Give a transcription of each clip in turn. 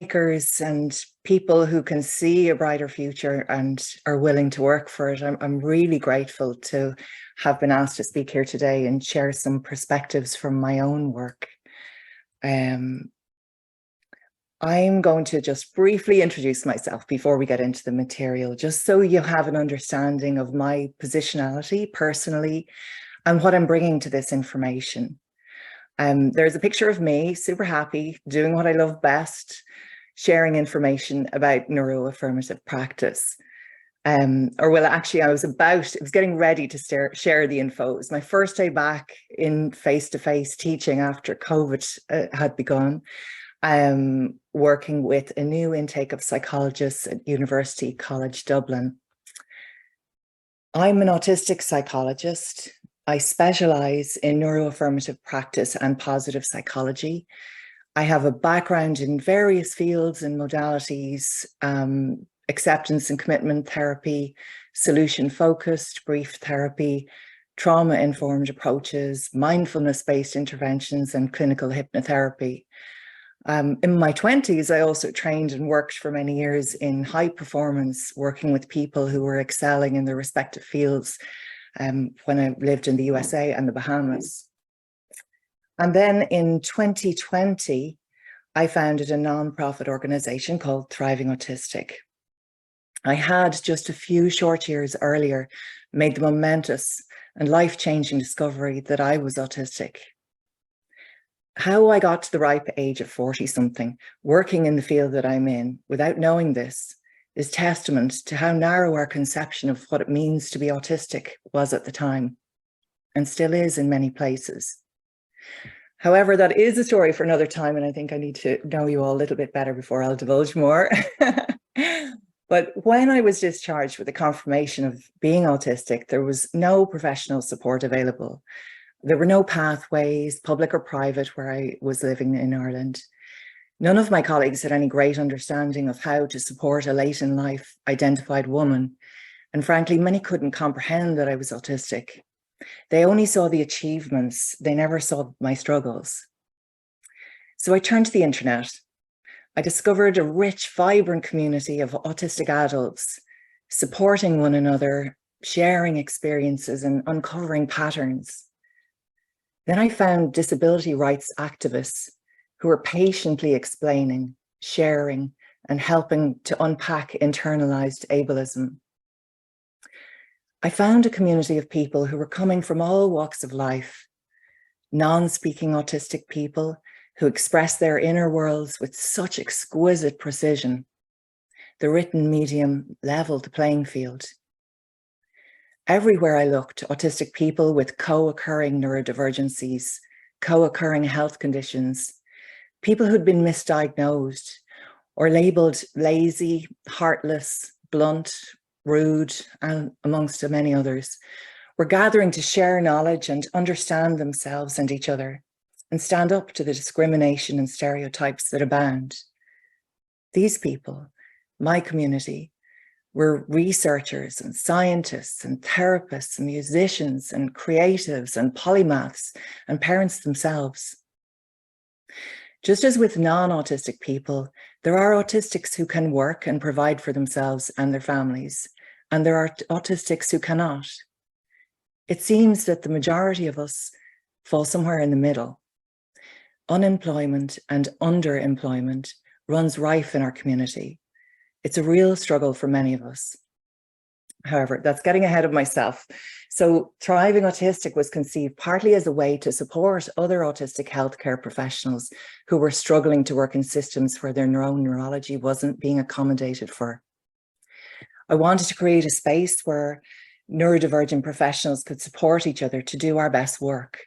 makers and people who can see a brighter future and are willing to work for it. I'm really grateful to have been asked to speak here today and share some perspectives from my own work. I'm going to just briefly introduce myself before we get into the material, just so you have an understanding of my positionality personally and what I'm bringing to this information. There's a picture of me, super happy, doing what I love best, sharing information about neuroaffirmative practice. I was getting ready to share the info. It was my first day back in face-to-face teaching after COVID had begun. Working with a new intake of psychologists at University College Dublin. I'm an autistic psychologist. I specialize in neuroaffirmative practice and positive psychology. I have a background in various fields and modalities, acceptance and commitment therapy, solution-focused brief therapy, trauma-informed approaches, mindfulness-based interventions, and clinical hypnotherapy. In my 20s, I also trained and worked for many years in high performance, working with people who were excelling in their respective fields when I lived in the USA and the Bahamas. And then in 2020, I founded a nonprofit organization called Thriving Autistic. I had just a few short years earlier made the momentous and life-changing discovery that I was autistic. How I got to the ripe age of 40-something, working in the field that I'm in, without knowing this, is testament to how narrow our conception of what it means to be autistic was at the time, and still is in many places. However, that is a story for another time, and I think I need to know you all a little bit better before I'll divulge more. But when I was discharged with the confirmation of being autistic, there was no professional support available. There were no pathways, public or private, where I was living in Ireland. None of my colleagues had any great understanding of how to support a late in life identified woman. And frankly, many couldn't comprehend that I was autistic. They only saw the achievements. They never saw my struggles. So I turned to the internet. I discovered a rich, vibrant community of autistic adults supporting one another, sharing experiences and uncovering patterns. Then I found disability rights activists who were patiently explaining, sharing, and helping to unpack internalized ableism. I found a community of people who were coming from all walks of life, non-speaking autistic people who express their inner worlds with such exquisite precision. The written medium leveled the playing field. Everywhere I looked, autistic people with co-occurring neurodivergencies, co-occurring health conditions, people who'd been misdiagnosed or labeled lazy, heartless, blunt, rude, and amongst many others, were gathering to share knowledge and understand themselves and each other, and stand up to the discrimination and stereotypes that abound. These people, my community, were researchers and scientists and therapists and musicians and creatives and polymaths and parents themselves. Just as with non-autistic people, there are autistics who can work and provide for themselves and their families, and there are autistics who cannot. It seems that the majority of us fall somewhere in the middle. Unemployment and underemployment runs rife in our community. It's a real struggle for many of us. However, that's getting ahead of myself. So Thriving Autistic was conceived partly as a way to support other autistic healthcare professionals who were struggling to work in systems where their own neurology wasn't being accommodated for. I wanted to create a space where neurodivergent professionals could support each other to do our best work,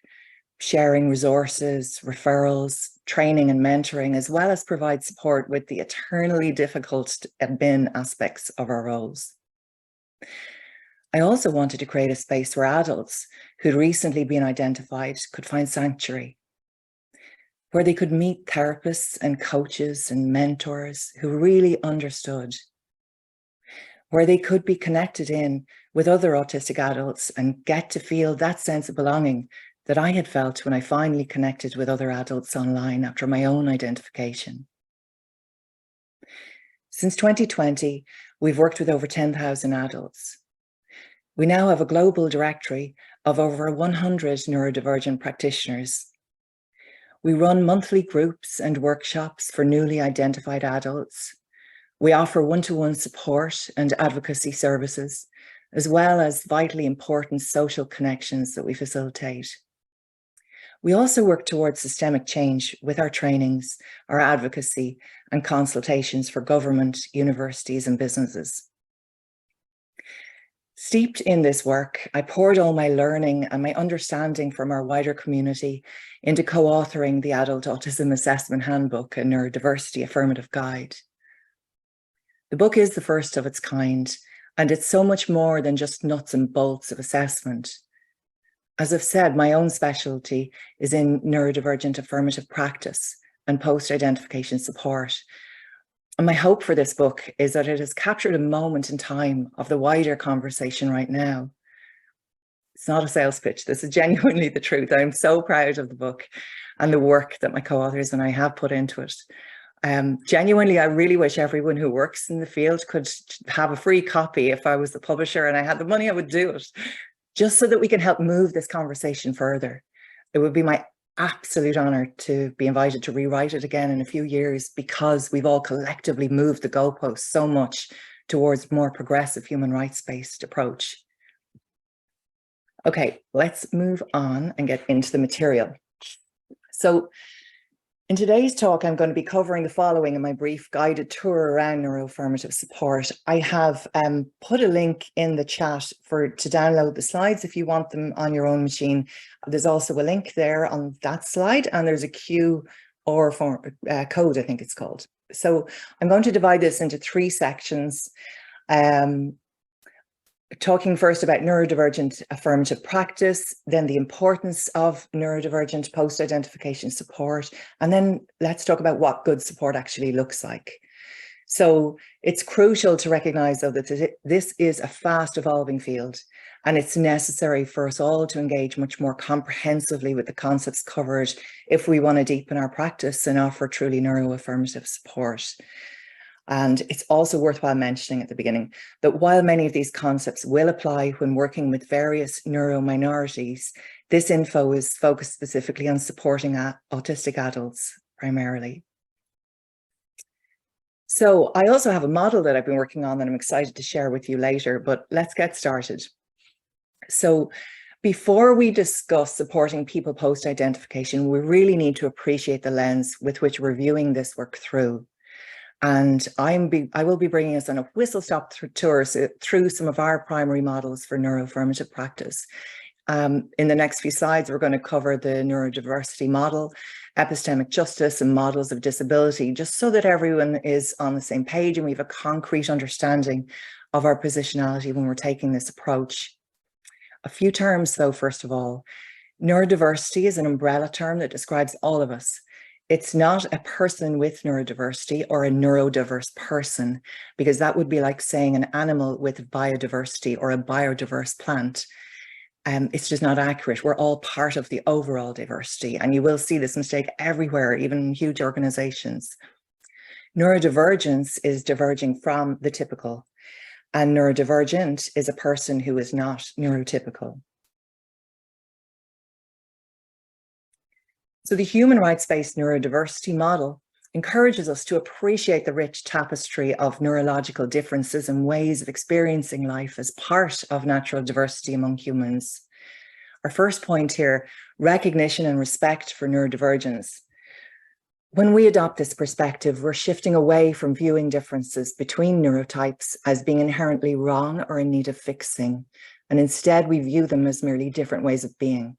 sharing resources, referrals, training and mentoring, as well as provide support with the eternally difficult admin aspects of our roles. I also wanted to create a space where adults who'd recently been identified could find sanctuary, where they could meet therapists and coaches and mentors who really understood, where they could be connected in with other autistic adults and get to feel that sense of belonging that I had felt when I finally connected with other adults online after my own identification. Since 2020, we've worked with over 10,000 adults. We now have a global directory of over 100 neurodivergent practitioners. We run monthly groups and workshops for newly identified adults. We offer one-to-one support and advocacy services, as well as vitally important social connections that we facilitate. We also work towards systemic change with our trainings, our advocacy, and consultations for government, universities, and businesses. Steeped in this work, I poured all my learning and my understanding from our wider community into co-authoring the Adult Autism Assessment Handbook and Neurodiversity Affirmative Guide. The book is the first of its kind, and it's so much more than just nuts and bolts of assessment. As I've said, my own specialty is in neurodivergent affirmative practice and post-identification support. And my hope for this book is that it has captured a moment in time of the wider conversation right now. It's not a sales pitch. This is genuinely the truth. I'm so proud of the book and the work that my co-authors and I have put into it. Genuinely, I really wish everyone who works in the field could have a free copy. If I was the publisher and I had the money, I would do it, just so that we can help move this conversation further. It would be my absolute honor to be invited to rewrite it again in a few years, because we've all collectively moved the goalposts so much towards more progressive human rights-based approach. Okay, let's move on and get into the material. So in today's talk, I'm going to be covering the following in my brief guided tour around neuroaffirmative support. I have put a link in the chat to download the slides if you want them on your own machine. There's also a link there on that slide, and there's a QR code, I think it's called. So I'm going to divide this into 3 sections. Talking first about neurodivergent affirmative practice, then the importance of neurodivergent post-identification support, and then let's talk about what good support actually looks like. So it's crucial to recognize, though, that this is a fast evolving field, and it's necessary for us all to engage much more comprehensively with the concepts covered if we want to deepen our practice and offer truly neuroaffirmative support. And it's also worthwhile mentioning at the beginning that while many of these concepts will apply when working with various neurominorities, this info is focused specifically on supporting autistic adults primarily. So I also have a model that I've been working on that I'm excited to share with you later, but let's get started. So before we discuss supporting people post-identification, we really need to appreciate the lens with which we're viewing this work through. And I will be bringing us on a whistle-stop tour through some of our primary models for neuroaffirmative practice. In the next few slides, we're going to cover the neurodiversity model, epistemic justice, and models of disability, just so that everyone is on the same page and we have a concrete understanding of our positionality when we're taking this approach. A few terms, though, first of all. Neurodiversity is an umbrella term that describes all of us. It's not a person with neurodiversity or a neurodiverse person, because that would be like saying an animal with biodiversity or a biodiverse plant. It's just not accurate. We're all part of the overall diversity, and you will see this mistake everywhere, even in huge organizations. Neurodivergence is diverging from the typical, and neurodivergent is a person who is not neurotypical. So the human rights-based neurodiversity model encourages us to appreciate the rich tapestry of neurological differences and ways of experiencing life as part of natural diversity among humans. Our first point here, recognition and respect for neurodivergence. When we adopt this perspective, we're shifting away from viewing differences between neurotypes as being inherently wrong or in need of fixing, and instead we view them as merely different ways of being.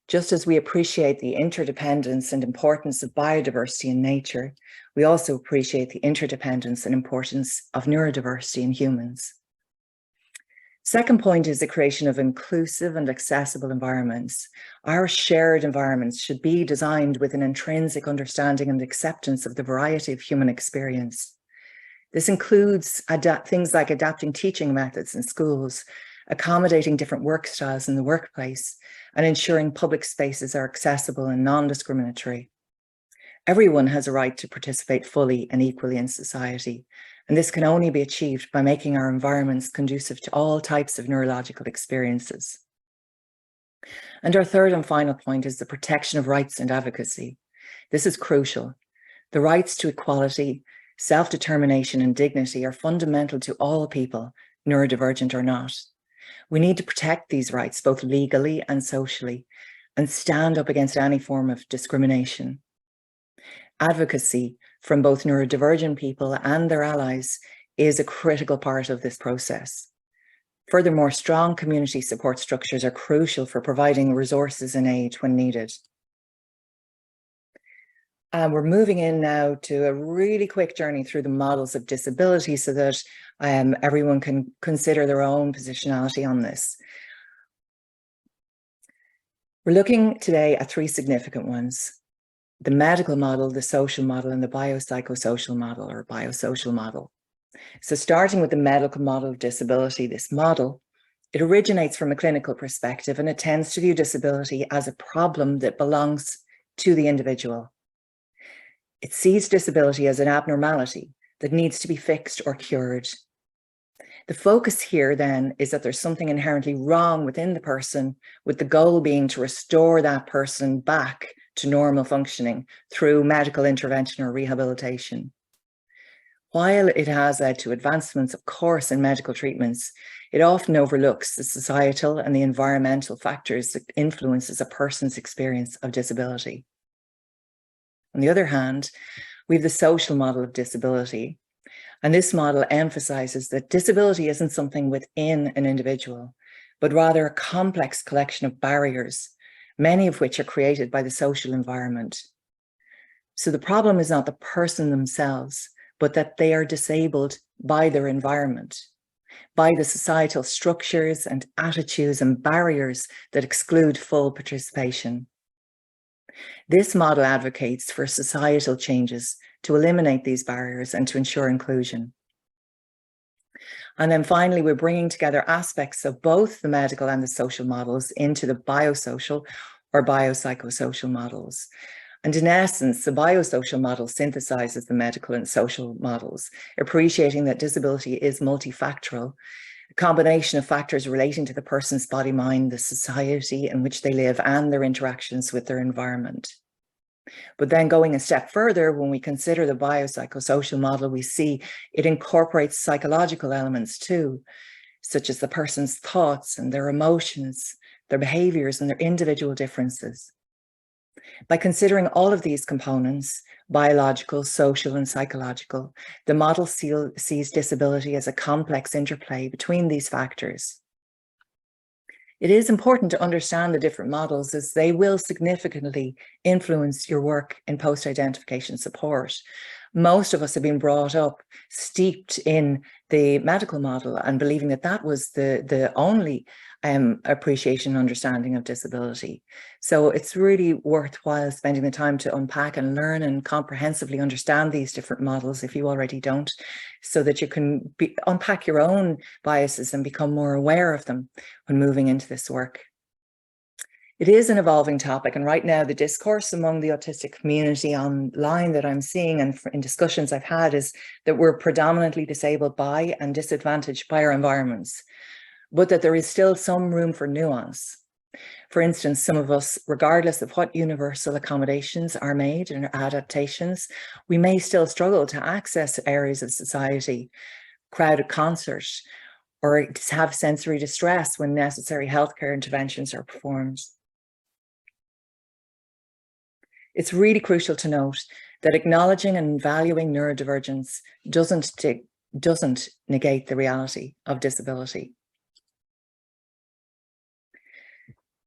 Just as we appreciate the interdependence and importance of biodiversity in nature, we also appreciate the interdependence and importance of neurodiversity in humans. Second point is the creation of inclusive and accessible environments. Our shared environments should be designed with an intrinsic understanding and acceptance of the variety of human experience. This includes things like adapting teaching methods in schools, accommodating different work styles in the workplace, and ensuring public spaces are accessible and non-discriminatory. Everyone has a right to participate fully and equally in society, And this can only be achieved by making our environments conducive to all types of neurological experiences. And our third and final point is the protection of rights and advocacy. This is crucial. The rights to equality, self-determination, and dignity are fundamental to all people, neurodivergent or not. We need to protect these rights both legally and socially, and stand up against any form of discrimination. Advocacy from both neurodivergent people and their allies is a critical part of this process. Furthermore, strong community support structures are crucial for providing resources and aid when needed. We're moving in now to a really quick journey through the models of disability so that everyone can consider their own positionality on this. We're looking today at three significant ones: the medical model, the social model, and the biopsychosocial model or biosocial model. So starting with the medical model of disability, this model, it originates from a clinical perspective, and it tends to view disability as a problem that belongs to the individual. It sees disability as an abnormality that needs to be fixed or cured. The focus here then is that there's something inherently wrong within the person, with the goal being to restore that person back to normal functioning through medical intervention or rehabilitation. While it has led to advancements, of course, in medical treatments, it often overlooks the societal and the environmental factors that influences a person's experience of disability. On the other hand, we have the social model of disability, and this model emphasizes that disability isn't something within an individual, but rather a complex collection of barriers, many of which are created by the social environment. So the problem is not the person themselves, but that they are disabled by their environment, by the societal structures and attitudes and barriers that exclude full participation. This model advocates for societal changes to eliminate these barriers and to ensure inclusion. And then finally, we're bringing together aspects of both the medical and the social models into the biosocial or biopsychosocial models. And in essence, the biosocial model synthesizes the medical and social models, appreciating that disability is multifactorial, a combination of factors relating to the person's body, mind, the society in which they live, and their interactions with their environment. But then going a step further, when we consider the biopsychosocial model, we see it incorporates psychological elements too, such as the person's thoughts and their emotions, their behaviors, and their individual differences. By considering all of these components, biological, social, and psychological, the model sees disability as a complex interplay between these factors. It is important to understand the different models, as they will significantly influence your work in post-identification support. Most of us have been brought up steeped in the medical model and believing that that was the only appreciation and understanding of disability. So it's really worthwhile spending the time to unpack and learn and comprehensively understand these different models if you already don't, so that you can unpack your own biases and become more aware of them when moving into this work. It is an evolving topic, and right now the discourse among the autistic community online that I'm seeing and in discussions I've had is that we're predominantly disabled by and disadvantaged by our environments, but that there is still some room for nuance. For instance, some of us, regardless of what universal accommodations are made and adaptations, we may still struggle to access areas of society, crowded concerts, or have sensory distress when necessary healthcare interventions are performed. It's really crucial to note that acknowledging and valuing neurodivergence doesn't negate the reality of disability.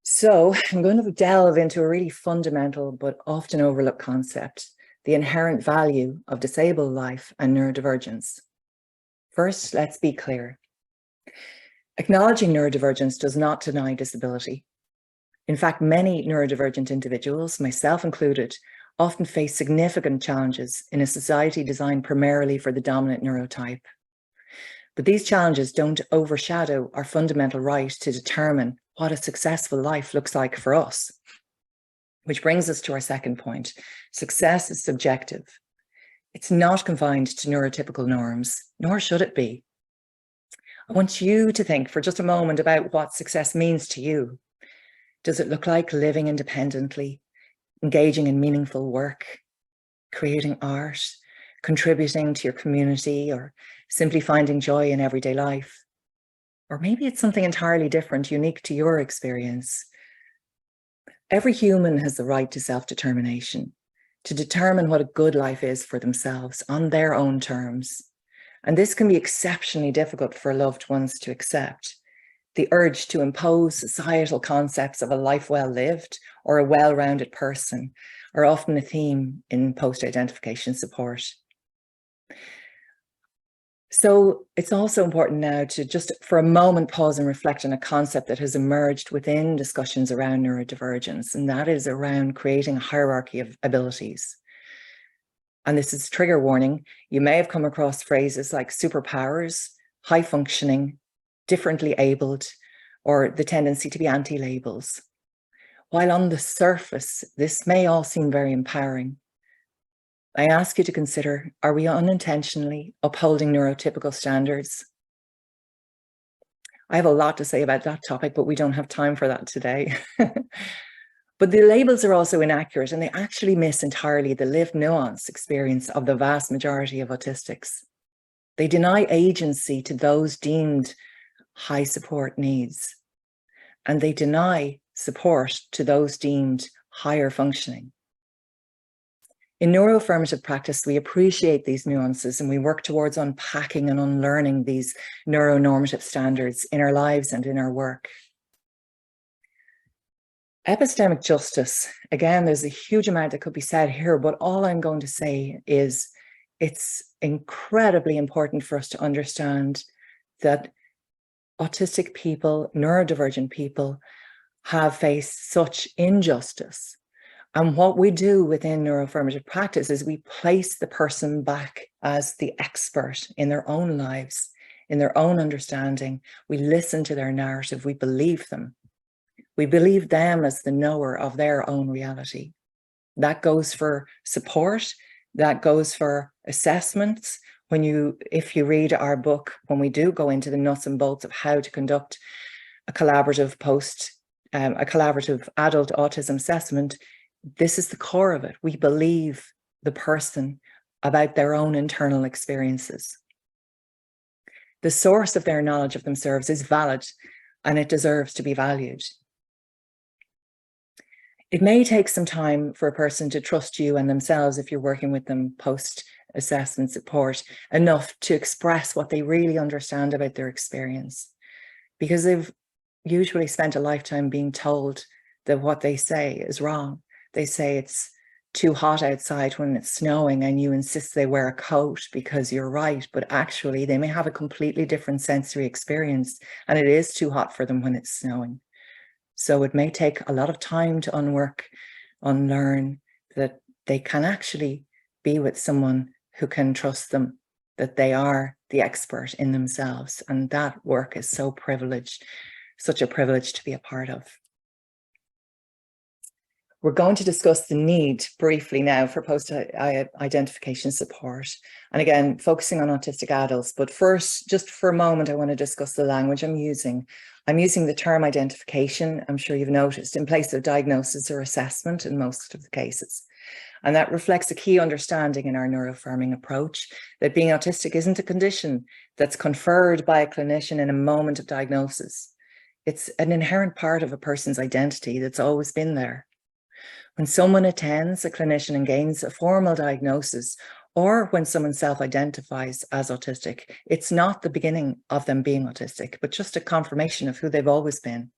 So I'm going to delve into a really fundamental but often overlooked concept: the inherent value of disabled life and neurodivergence. First, let's be clear. Acknowledging neurodivergence does not deny disability. In fact, many neurodivergent individuals, myself included, often face significant challenges in a society designed primarily for the dominant neurotype. But these challenges don't overshadow our fundamental right to determine what a successful life looks like for us. Which brings us to our second point: success is subjective. It's not confined to neurotypical norms, nor should it be. I want you to think for just a moment about what success means to you. Does it look like living independently, engaging in meaningful work, creating art, contributing to your community, or simply finding joy in everyday life? Or maybe it's something entirely different, unique to your experience. Every human has the right to self-determination, to determine what a good life is for themselves on their own terms. And this can be exceptionally difficult for loved ones to accept. The urge to impose societal concepts of a life well lived or a well-rounded person are often a theme in post-identification support. So it's also important now to just for a moment pause and reflect on a concept that has emerged within discussions around neurodivergence, and that is around creating a hierarchy of abilities. And this is trigger warning. You may have come across phrases like superpowers, high functioning, differently abled, or the tendency to be anti-labels. While on the surface, this may all seem very empowering, I ask you to consider, are we unintentionally upholding neurotypical standards? I have a lot to say about that topic, but we don't have time for that today. But the labels are also inaccurate, and they actually miss entirely the lived nuanced experience of the vast majority of autistics. They deny agency to those deemed high support needs, and they deny support to those deemed higher functioning. In neuroaffirmative practice, we appreciate these nuances and we work towards unpacking and unlearning these neuronormative standards in our lives and in our work. Epistemic justice, again, there's a huge amount that could be said here, but all I'm going to say is it's incredibly important for us to understand that autistic people, neurodivergent people, have faced such injustice. And what we do within neuroaffirmative practice is we place the person back as the expert in their own lives, in their own understanding. We listen to their narrative, we believe them. We believe them as the knower of their own reality. That goes for support, that goes for assessments. If you read our book, when we do go into the nuts and bolts of how to conduct a collaborative adult autism assessment, this is the core of it. We believe the person about their own internal experiences. The source of their knowledge of themselves is valid and it deserves to be valued. It may take some time for a person to trust you and themselves if you're working with them post-assessment support enough to express what they really understand about their experience, because they've usually spent a lifetime being told that what they say is wrong. They say it's too hot outside when it's snowing and you insist they wear a coat because you're right, but actually they may have a completely different sensory experience and it is too hot for them when it's snowing. So it may take a lot of time to unlearn that they can actually be with someone who can trust them, that they are the expert in themselves. And that work is so privileged, such a privilege to be a part of. We're going to discuss the need briefly now for post-identification support. And again, focusing on autistic adults. But first, just for a moment, I want to discuss the language I'm using. I'm using the term identification, I'm sure you've noticed, in place of diagnosis or assessment in most of the cases. And that reflects a key understanding in our neuroaffirming approach that being autistic isn't a condition that's conferred by a clinician in a moment of diagnosis. It's an inherent part of a person's identity that's always been there. When someone attends a clinician and gains a formal diagnosis, or when someone self-identifies as autistic, it's not the beginning of them being autistic, but just a confirmation of who they've always been.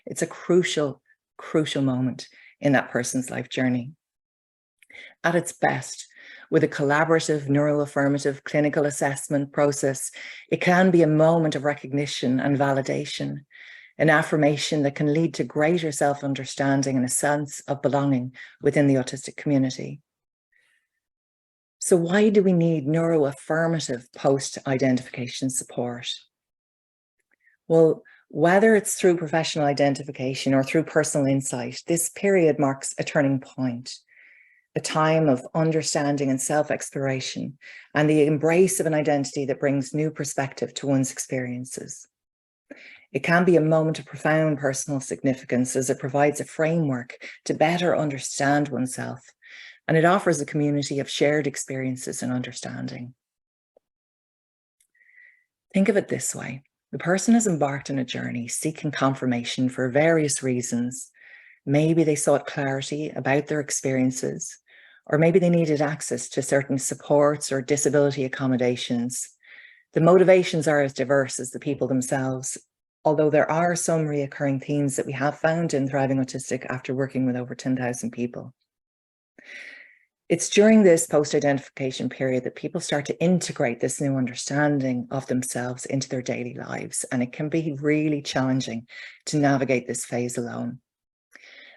It's a crucial, crucial moment in that person's life journey. At its best, with a collaborative neuroaffirmative clinical assessment process, it can be a moment of recognition and validation, an affirmation that can lead to greater self-understanding and a sense of belonging within the autistic community. So why do we need neuroaffirmative post-identification support? Well, whether it's through professional identification or through personal insight, this period marks a turning point. a time of understanding and self-exploration, and the embrace of an identity that brings new perspective to one's experiences. It can be a moment of profound personal significance as it provides a framework to better understand oneself, and it offers a community of shared experiences and understanding. Think of it this way. The person has embarked on a journey seeking confirmation for various reasons. Maybe they sought clarity about their experiences, or maybe they needed access to certain supports or disability accommodations. The motivations are as diverse as the people themselves, although there are some recurring themes that we have found in Thriving Autistic after working with over 10,000 people. It's during this post-identification period that people start to integrate this new understanding of themselves into their daily lives, and it can be really challenging to navigate this phase alone.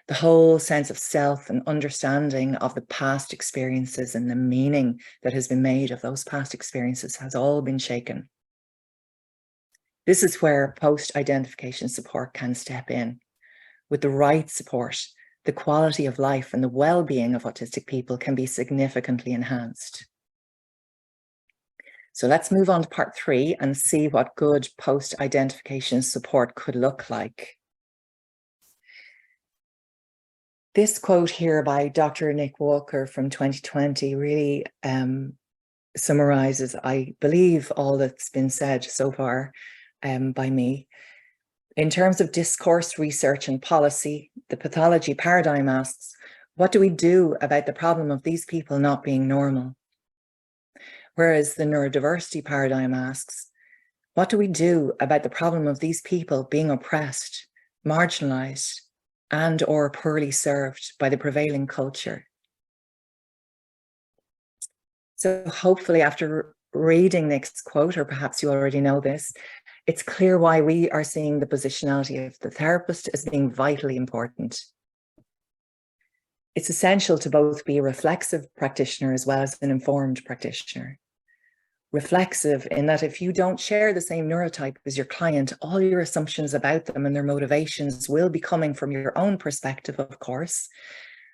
The whole sense of self and understanding of the past experiences and the meaning that has been made of those past experiences has all been shaken. This is where post-identification support can step in. With the right support, the quality of life and the well-being of autistic people can be significantly enhanced. So let's move on to part 3 and see what good post-identification support could look like. This quote here by Dr. Nick Walker from 2020 really summarizes, I believe, all that's been said so far by me. In terms of discourse, research, and policy, the pathology paradigm asks, what do we do about the problem of these people not being normal? Whereas the neurodiversity paradigm asks, what do we do about the problem of these people being oppressed, marginalized, and or poorly served by the prevailing culture? So hopefully after reading Nick's quote, or perhaps you already know this, it's clear why we are seeing the positionality of the therapist as being vitally important. It's essential to both be a reflexive practitioner as well as an informed practitioner. Reflexive in that if you don't share the same neurotype as your client, all your assumptions about them and their motivations will be coming from your own perspective, of course.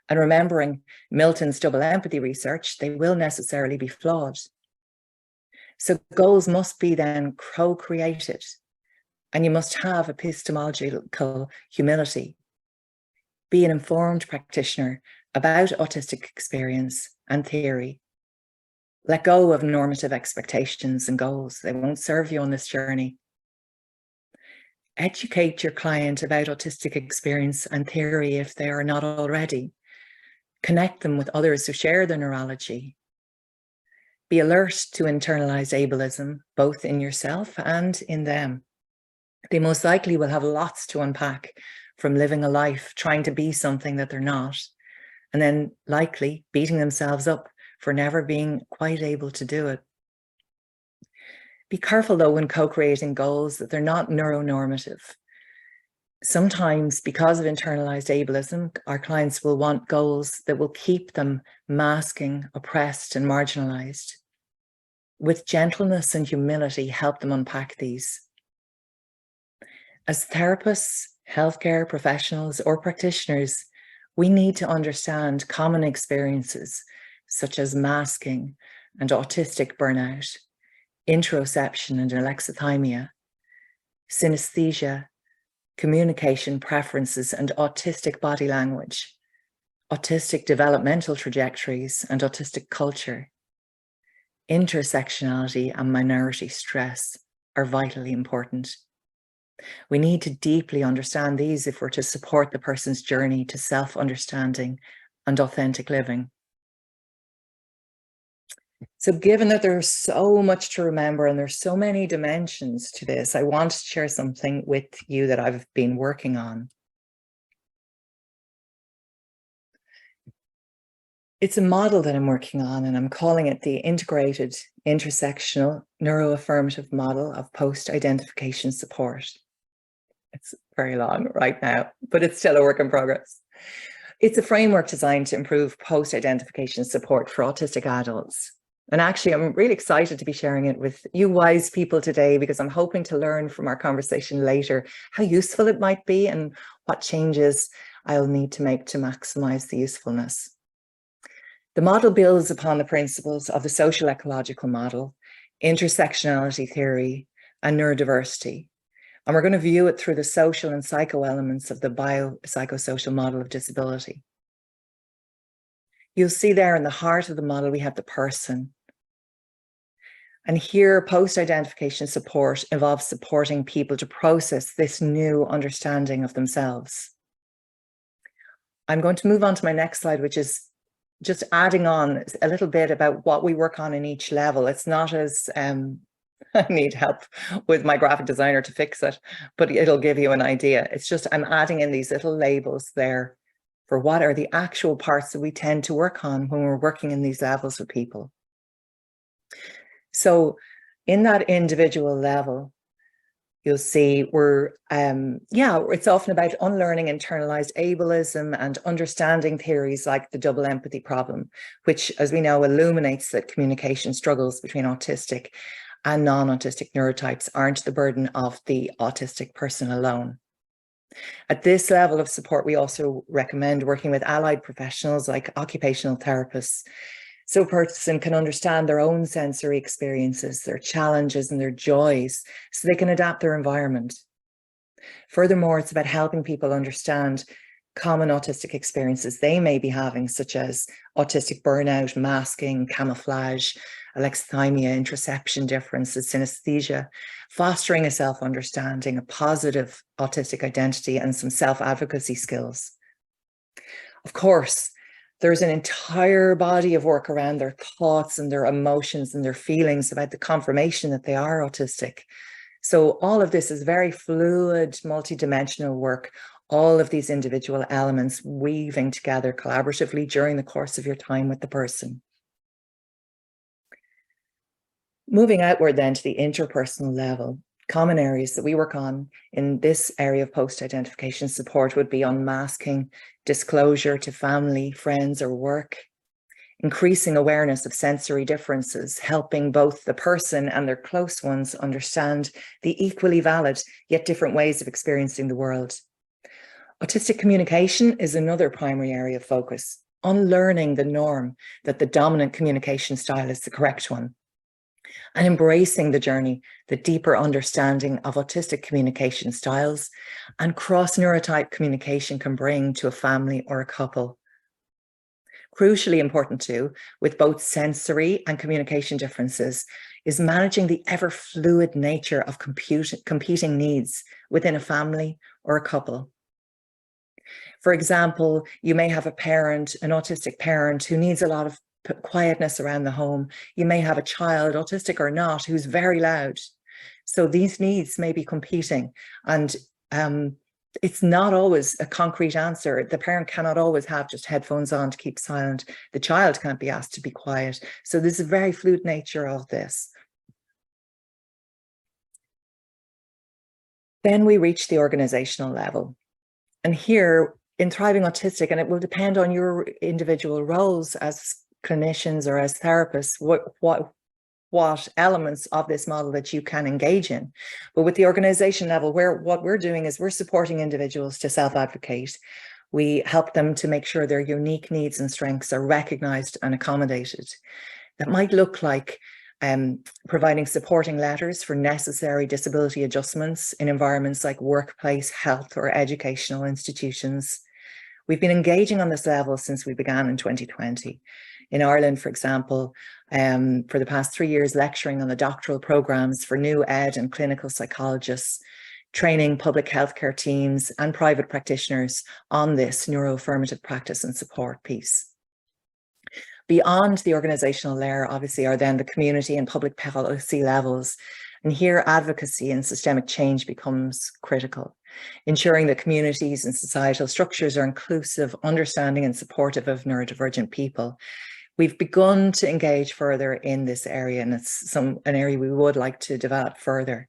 And remembering Milton's double empathy research, they will necessarily be flawed. So goals must be then co-created, and you must have epistemological humility. Be an informed practitioner about autistic experience and theory. Let go of normative expectations and goals. They won't serve you on this journey. Educate your client about autistic experience and theory if they are not already. Connect them with others who share the neurology. Be alert to internalized ableism, both in yourself and in them. They most likely will have lots to unpack from living a life trying to be something that they're not, and then likely beating themselves up for never being quite able to do it. Be careful though when co-creating goals that they're not neuronormative. Sometimes because of internalized ableism, our clients will want goals that will keep them masking, oppressed and marginalized. With gentleness and humility, help them unpack these. As therapists, healthcare professionals or practitioners, we need to understand common experiences such as masking and autistic burnout, interoception and alexithymia, synesthesia, communication preferences and autistic body language, autistic developmental trajectories and autistic culture. Intersectionality and minority stress are vitally important. We need to deeply understand these if we're to support the person's journey to self-understanding and authentic living. So given that there's so much to remember and there's so many dimensions to this, I want to share something with you that I've been working on. It's a model that I'm working on, and I'm calling it the Integrated Intersectional Neuroaffirmative Model of Post-Identification Support. It's very long right now, but it's still a work in progress. It's a framework designed to improve post-identification support for autistic adults. And actually, I'm really excited to be sharing it with you wise people today, because I'm hoping to learn from our conversation later how useful it might be and what changes I'll need to make to maximize the usefulness. The model builds upon the principles of the social ecological model, intersectionality theory, and neurodiversity. And we're going to view it through the social and psycho elements of the biopsychosocial model of disability. You'll see there in the heart of the model, we have the person. And here, post-identification support involves supporting people to process this new understanding of themselves. I'm going to move on to my next slide, which is just adding on a little bit about what we work on in each level. It's not as, I need help with my graphic designer to fix it, but it'll give you an idea. It's just, I'm adding in these little labels there for what are the actual parts that we tend to work on when we're working in these levels with people. So in that individual level, you'll see it's often about unlearning internalized ableism and understanding theories like the double empathy problem, which, as we know, illuminates that communication struggles between autistic and non-autistic neurotypes aren't the burden of the autistic person alone. At this level of support, we also recommend working with allied professionals like occupational therapists, so a person can understand their own sensory experiences, their challenges and their joys, so they can adapt their environment. Furthermore, it's about helping people understand common autistic experiences they may be having, such as autistic burnout, masking, camouflage, alexithymia, interoception differences, synesthesia, fostering a self-understanding, a positive autistic identity, and some self-advocacy skills. Of course, there's an entire body of work around their thoughts and their emotions and their feelings about the confirmation that they are autistic. So all of this is very fluid, multidimensional work, all of these individual elements weaving together collaboratively during the course of your time with the person. Moving outward then to the interpersonal level, common areas that we work on in this area of post-identification support would be unmasking, disclosure to family, friends, or work, increasing awareness of sensory differences, helping both the person and their close ones understand the equally valid yet different ways of experiencing the world. Autistic communication is another primary area of focus, unlearning the norm that the dominant communication style is the correct one, and embracing the journey, the deeper understanding of autistic communication styles and cross-neurotype communication can bring to a family or a couple. Crucially important too, with both sensory and communication differences, is managing the ever-fluid nature of competing needs within a family or a couple. For example, you may have a parent, an autistic parent, who needs a lot of quietness around the home. You may have a child, autistic or not, who's very loud. So these needs may be competing, and it's not always a concrete answer. The parent cannot always have just headphones on to keep silent. The child can't be asked to be quiet. So there's a very fluid nature of this. Then we reach the organizational level. And here in Thriving Autistic, and it will depend on your individual roles as clinicians or as therapists, what elements of this model that you can engage in. But with the organization level, what we're doing is we're supporting individuals to self-advocate. We help them to make sure their unique needs and strengths are recognized and accommodated. That might look like providing supporting letters for necessary disability adjustments in environments like workplace, health, or educational institutions. We've been engaging on this level since we began in 2020. In Ireland, for example, for the past 3 years, lecturing on the doctoral programs for new ed and clinical psychologists, training public healthcare teams and private practitioners on this neuroaffirmative practice and support piece. Beyond the organizational layer, obviously, are then the community and public policy levels. And here, advocacy and systemic change becomes critical, ensuring that communities and societal structures are inclusive, understanding, and supportive of neurodivergent people. We've begun to engage further in this area, and it's an area we would like to develop further.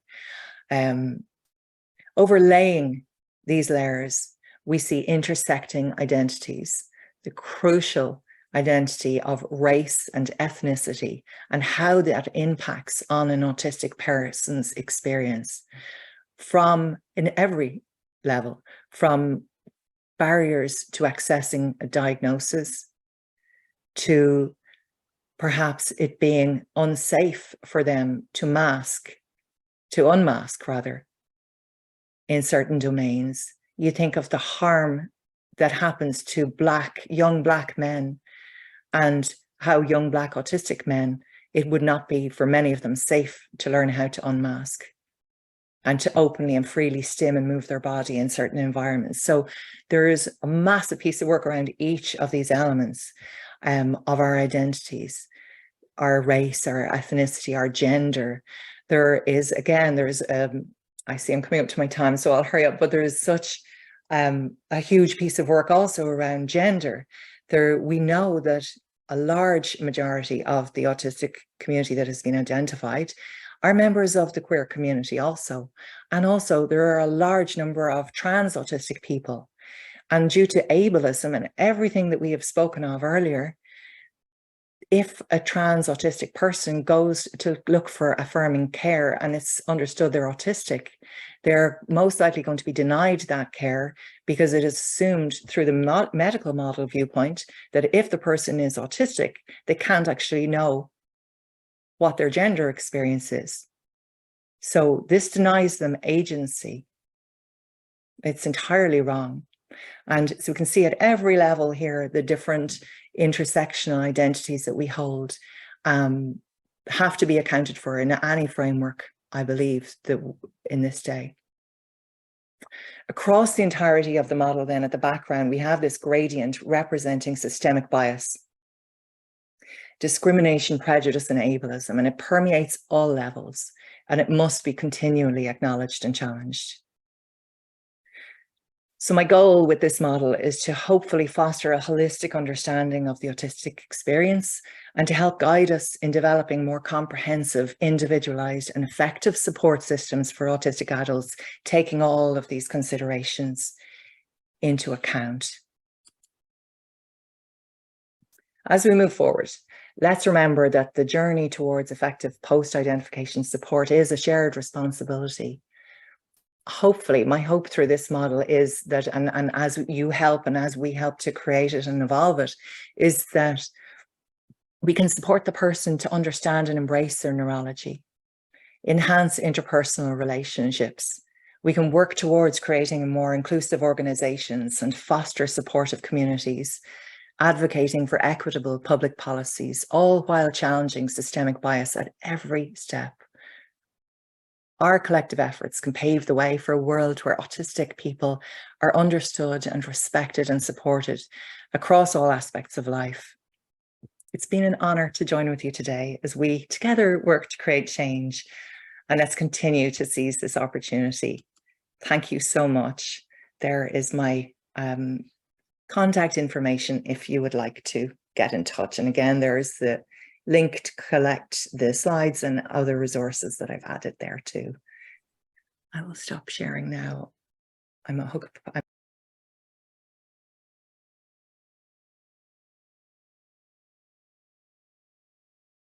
Overlaying these layers, we see intersecting identities, the crucial identity of race and ethnicity, and how that impacts on an autistic person's experience in every level, from barriers to accessing a diagnosis, to perhaps it being unsafe for them to unmask rather, in certain domains. You think of the harm that happens to young Black men, and how young Black autistic men, it would not be for many of them safe to learn how to unmask and to openly and freely stim and move their body in certain environments. So there is a massive piece of work around each of these elements of our identities, our race, our ethnicity, our gender. I see I'm coming up to my time, so I'll hurry up, but there is such a huge piece of work also around gender. We know that a large majority of the autistic community that has been identified are members of the queer community also. And also there are a large number of trans autistic people. And due to ableism and everything that we have spoken of earlier, if a trans autistic person goes to look for affirming care and it's understood they're autistic, they're most likely going to be denied that care because it is assumed through the medical model viewpoint that if the person is autistic, they can't actually know what their gender experience is. So this denies them agency. It's entirely wrong. And so we can see at every level here, the different intersectional identities that we hold have to be accounted for in any framework, I believe, in this day. Across the entirety of the model then at the background, we have this gradient representing systemic bias, discrimination, prejudice, and ableism, and it permeates all levels, and it must be continually acknowledged and challenged. So my goal with this model is to hopefully foster a holistic understanding of the autistic experience and to help guide us in developing more comprehensive, individualized, and effective support systems for autistic adults, taking all of these considerations into account. As we move forward, let's remember that the journey towards effective post-identification support is a shared responsibility. Hopefully, my hope through this model is that, and as you help and as we help to create it and evolve it, is that we can support the person to understand and embrace their neurology, enhance interpersonal relationships. We can work towards creating more inclusive organizations and foster supportive communities, advocating for equitable public policies, all while challenging systemic bias at every step. Our collective efforts can pave the way for a world where autistic people are understood and respected and supported across all aspects of life. It's been an honor to join with you today as we together work to create change, and let's continue to seize this opportunity. Thank you so much. There is my contact information if you would like to get in touch. And again, there is the link to collect the slides and other resources that I've added there too. I will stop sharing now. I'm